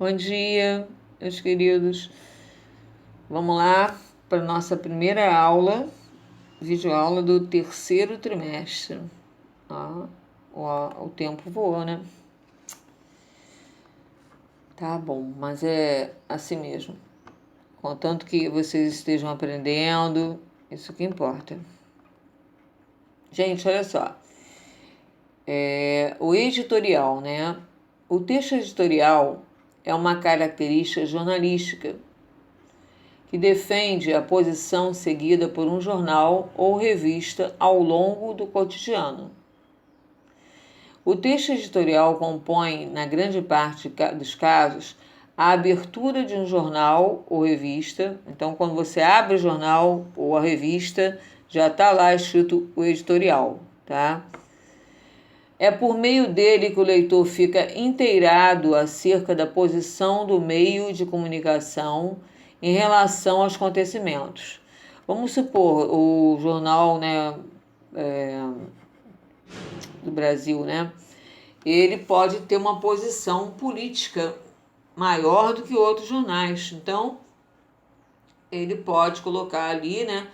Bom dia, meus queridos. Vamos lá para a nossa primeira aula, videoaula do terceiro trimestre. O tempo voou, né? Tá bom, mas é assim mesmo. Contanto que vocês estejam aprendendo, isso que importa. Gente, olha só. O editorial, né? O texto editorial é uma característica jornalística que defende a posição seguida por um jornal ou revista ao longo do cotidiano. O texto editorial compõe, na grande parte dos casos, a abertura de um jornal ou revista. Então, quando você abre o jornal ou a revista, já está lá escrito o editorial, tá? É por meio dele que o leitor fica inteirado acerca da posição do meio de comunicação em relação aos acontecimentos. Vamos supor, o jornal, né, do Brasil, né, ele pode ter uma posição política maior do que outros jornais. Então, ele pode colocar ali, né,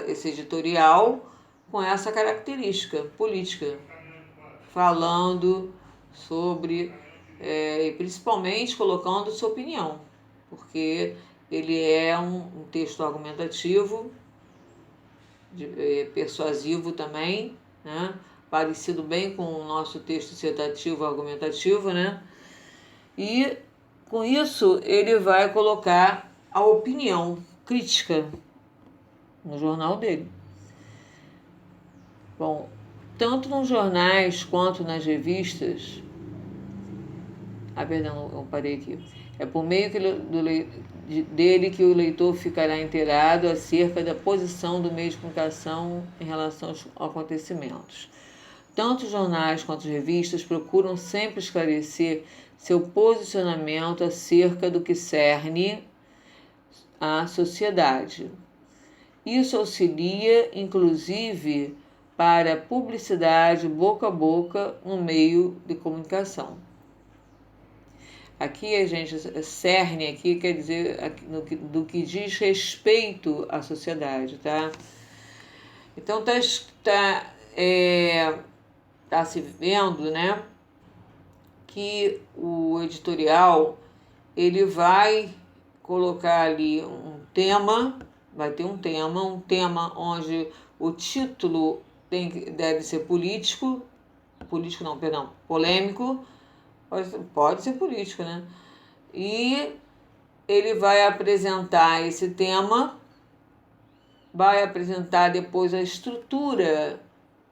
esse editorial com essa característica política, falando sobre, principalmente colocando sua opinião, porque ele é um texto argumentativo, persuasivo também, né? Parecido bem com o nosso texto dissertativo argumentativo, né? E com isso ele vai colocar a opinião crítica no jornal dele. Bom, tanto nos jornais quanto nas revistas. Perdão, eu parei aqui. É por meio dele que o leitor ficará inteirado acerca da posição do meio de comunicação em relação aos acontecimentos. Tanto os jornais quanto as revistas procuram sempre esclarecer seu posicionamento acerca do que cerne a sociedade. Isso auxilia, inclusive, para a publicidade boca a boca no meio de comunicação. Aqui, a gente, cerne aqui quer dizer do que diz respeito à sociedade, tá? Então, tá se vendo, né, que o editorial, ele vai colocar ali um tema, vai ter um tema onde o título deve ser polêmico, pode ser político, né? E ele vai apresentar esse tema, vai apresentar depois a estrutura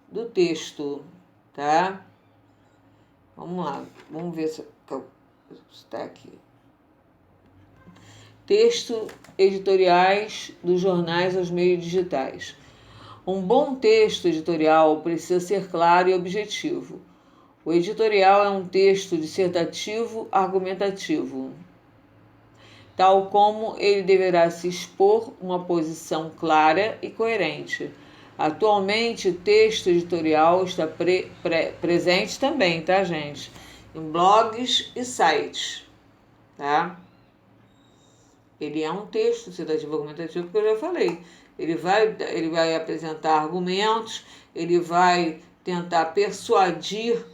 do texto, tá? Vamos lá, vamos ver se está aqui. Texto editoriais dos jornais aos meios digitais. Um bom texto editorial precisa ser claro e objetivo. O editorial é um texto dissertativo argumentativo, tal como ele deverá se expor uma posição clara e coerente. Atualmente, o texto editorial está presente também, tá, gente? Em blogs e sites, tá? Ele é um texto dissertativo argumentativo, porque eu já falei. Ele vai apresentar argumentos, ele vai tentar persuadir,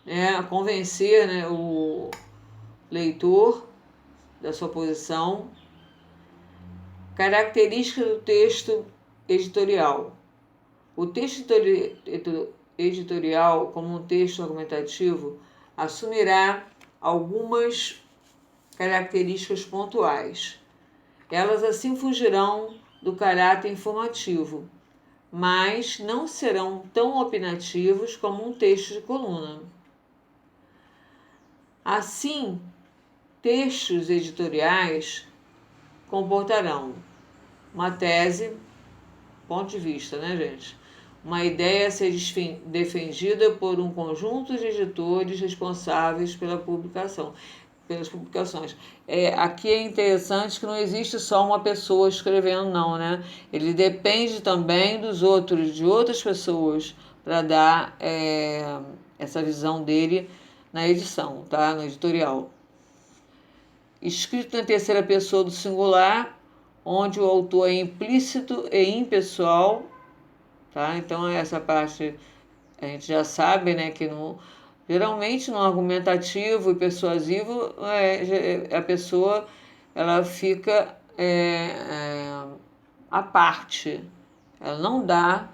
né, convencer, né, o leitor da sua posição. Característica do texto editorial. O texto editorial, como um texto argumentativo, assumirá algumas características pontuais. Elas assim fugirão do caráter informativo, mas não serão tão opinativos como um texto de coluna. Assim, textos editoriais comportarão uma tese, ponto de vista, né, gente? Uma ideia a ser defendida por um conjunto de editores responsáveis pelas publicações. Aqui é interessante que não existe só uma pessoa escrevendo, não, né? Ele depende também de outras pessoas, para dar essa visão dele na edição, tá? No editorial. Escrito na terceira pessoa do singular, onde o autor é implícito e impessoal, tá? Então essa parte a gente já sabe, né, que geralmente no argumentativo e persuasivo a pessoa ela fica à parte, ela não dá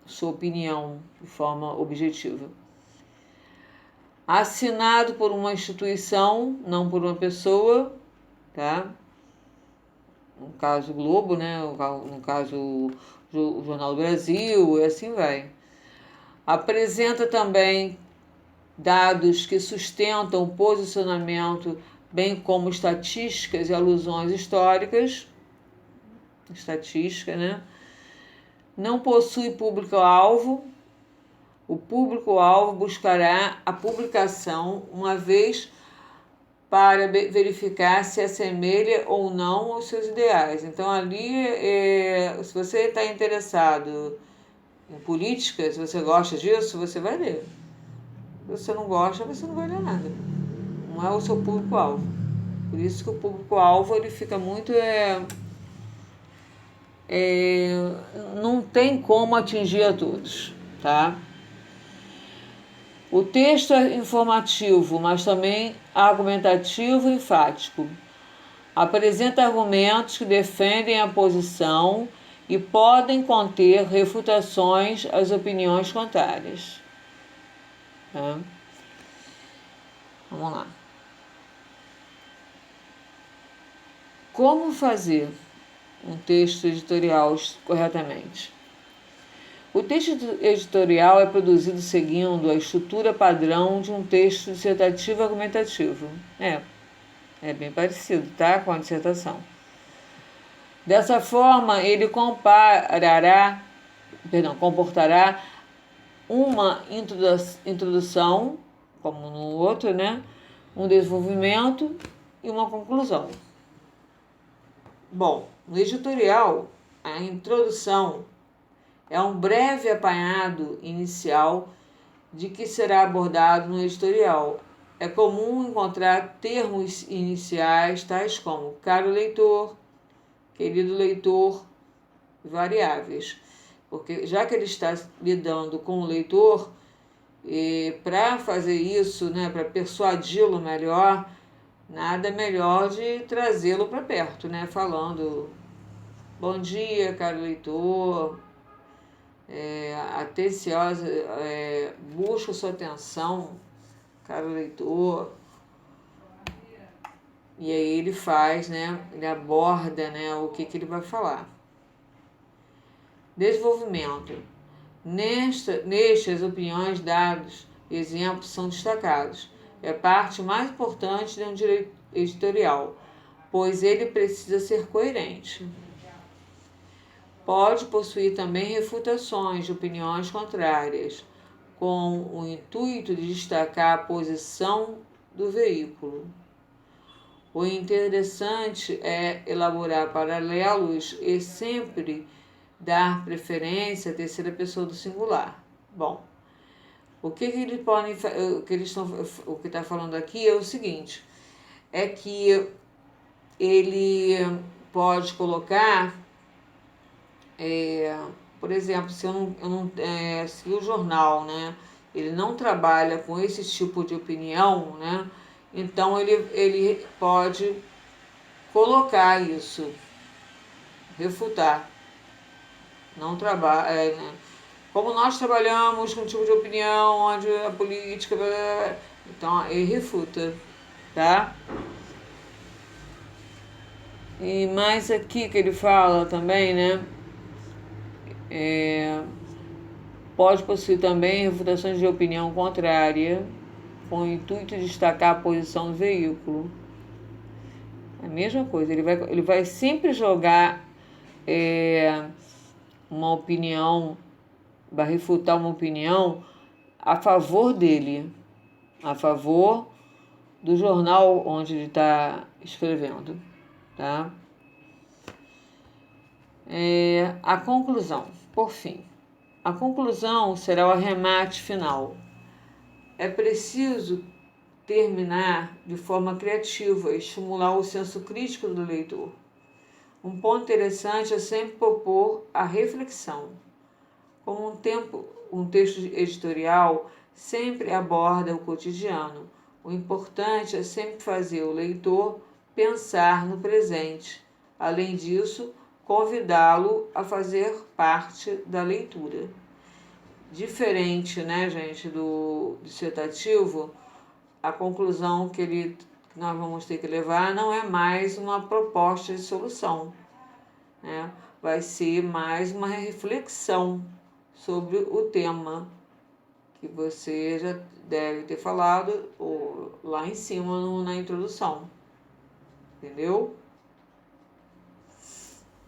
sua opinião de forma objetiva. Assinado por uma instituição, não por uma pessoa, tá? No caso Globo, né? No caso o Jornal do Brasil, e assim vai. Apresenta também dados que sustentam o posicionamento, bem como estatísticas e alusões históricas. Estatística, né? Não possui público-alvo. O público-alvo buscará a publicação uma vez para verificar se assemelha ou não aos seus ideais. Então, ali, se você está interessado em política, se você gosta disso, você vai ler. Se você não gosta, você não vai ler nada. Não é o seu público-alvo. Por isso que o público-alvo ele fica muito... não tem como atingir a todos, tá? O texto é informativo, mas também argumentativo e enfático. Apresenta argumentos que defendem a posição e podem conter refutações às opiniões contrárias. Tá? Vamos lá. Como fazer um texto editorial corretamente? O texto editorial é produzido seguindo a estrutura padrão de um texto dissertativo argumentativo. É bem parecido, tá? Com a dissertação. Dessa forma, ele comportará uma introdução, como no outro, né? Um desenvolvimento e uma conclusão. Bom, no editorial, a introdução é um breve apanhado inicial de que será abordado no editorial. É comum encontrar termos iniciais tais como caro leitor, querido leitor, variáveis. Porque já que ele está lidando com o leitor, para fazer isso, né, para persuadi-lo melhor, nada melhor de trazê-lo para perto, né, falando bom dia, caro leitor, atenciosa, busca sua atenção, caro leitor. E aí ele faz, né, ele aborda, né, o que ele vai falar. Desenvolvimento. Neste, as opiniões, dados e exemplos são destacados. É a parte mais importante de um editorial, pois ele precisa ser coerente. Pode possuir também refutações de opiniões contrárias, com o intuito de destacar a posição do veículo. O interessante é elaborar paralelos e sempre dar preferência à terceira pessoa do singular. Bom, o que eles podem, o que está falando aqui é o seguinte, é que ele pode colocar, por exemplo, se o jornal, né, ele não trabalha com esse tipo de opinião, né, então ele pode colocar isso, refutar. Não trabalha, né? Como nós trabalhamos com um tipo de opinião onde a política, então ele refuta, tá? E mais aqui que ele fala também, né? Pode possuir também refutações de opinião contrária, com o intuito de destacar a posição do veículo. A mesma coisa, ele vai sempre jogar uma opinião, vai refutar uma opinião a favor dele, a favor do jornal onde ele está escrevendo, tá? A conclusão, por fim. A conclusão será o arremate final. é preciso terminar de forma criativa, estimular o senso crítico do leitor. Um ponto interessante é sempre propor a reflexão. Como um texto editorial sempre aborda o cotidiano, o importante é sempre fazer o leitor pensar no presente. Além disso, convidá-lo a fazer parte da leitura. Diferente, né, gente, do dissertativo, a conclusão que nós vamos ter que levar não é mais uma proposta de solução, né? Vai ser mais uma reflexão sobre o tema que você já deve ter falado lá em cima na introdução. Entendeu?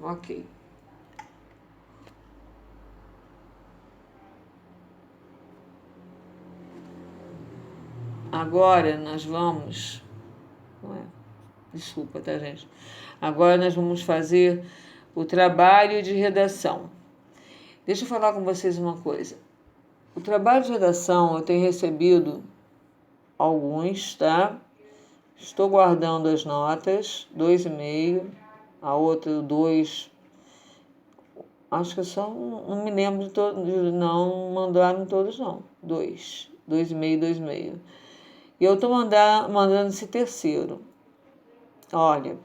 Ok. Agora nós vamos... Desculpa, tá, gente? Agora nós vamos fazer o trabalho de redação. Deixa eu falar com vocês uma coisa. O trabalho de redação eu tenho recebido alguns, tá? Estou guardando as notas, 2,5, a outra 2. Acho que só não me lembro de todos, não mandaram todos não. 2,5, 2,5. E eu estou mandando esse terceiro. Olha,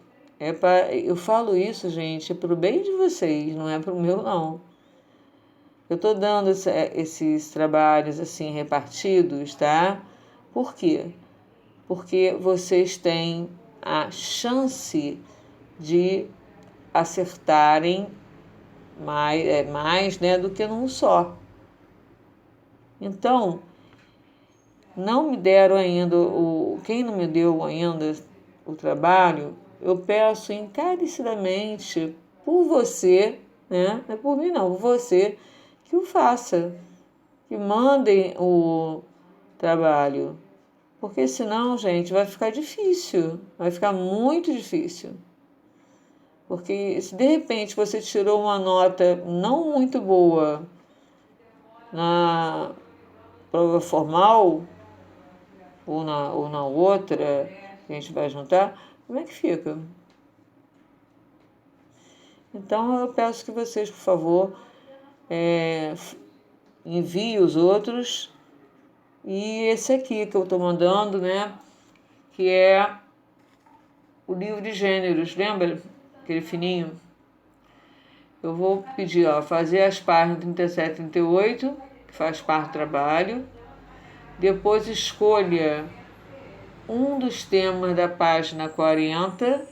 eu falo isso, gente, é para o bem de vocês, não é para o meu, não. Eu estou dando esses trabalhos assim repartidos, tá? Por quê? Porque vocês têm a chance de acertarem mais, né, do que num só. Então, não me deram ainda, quem não me deu ainda o trabalho, eu peço encarecidamente por você, né? Não é por mim não, por você, que o faça, que mandem o trabalho, porque senão, gente, vai ficar difícil, vai ficar muito difícil. Porque se de repente você tirou uma nota não muito boa na prova formal ou na outra que a gente vai juntar, como é que fica? Então eu peço que vocês, por favor, enviem os outros. E esse aqui que eu estou mandando, né? Que é o livro de gêneros, lembra? Aquele fininho. Eu vou pedir, ó, fazer as páginas 37 e 38, que faz parte do trabalho. Depois escolha um dos temas da página 40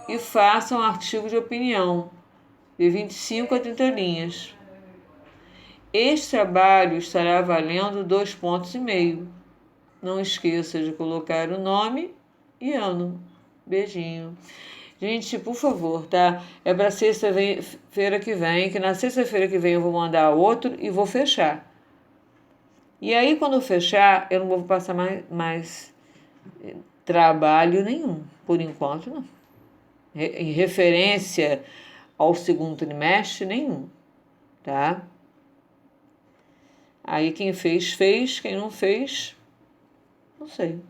e faça um artigo de opinião de 25 a 30 linhas. Este trabalho estará valendo 2,5 pontos. Não esqueça de colocar o nome e ano. Beijinho. Gente, por favor, tá? É para sexta-feira que vem, que na sexta-feira que vem eu vou mandar outro e vou fechar. E aí, quando eu fechar, eu não vou passar mais trabalho nenhum, por enquanto não. Em referência ao segundo trimestre, nenhum, tá? Aí quem fez, quem não fez, não sei.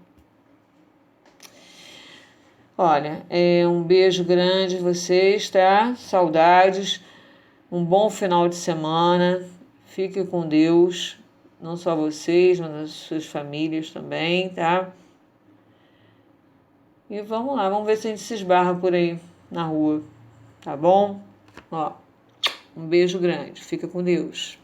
Olha, um beijo grande a vocês, tá? Saudades, um bom final de semana, fique com Deus, não só vocês, mas as suas famílias também, tá? E vamos lá, vamos ver se a gente se esbarra por aí na rua, tá bom? Ó, um beijo grande, fica com Deus.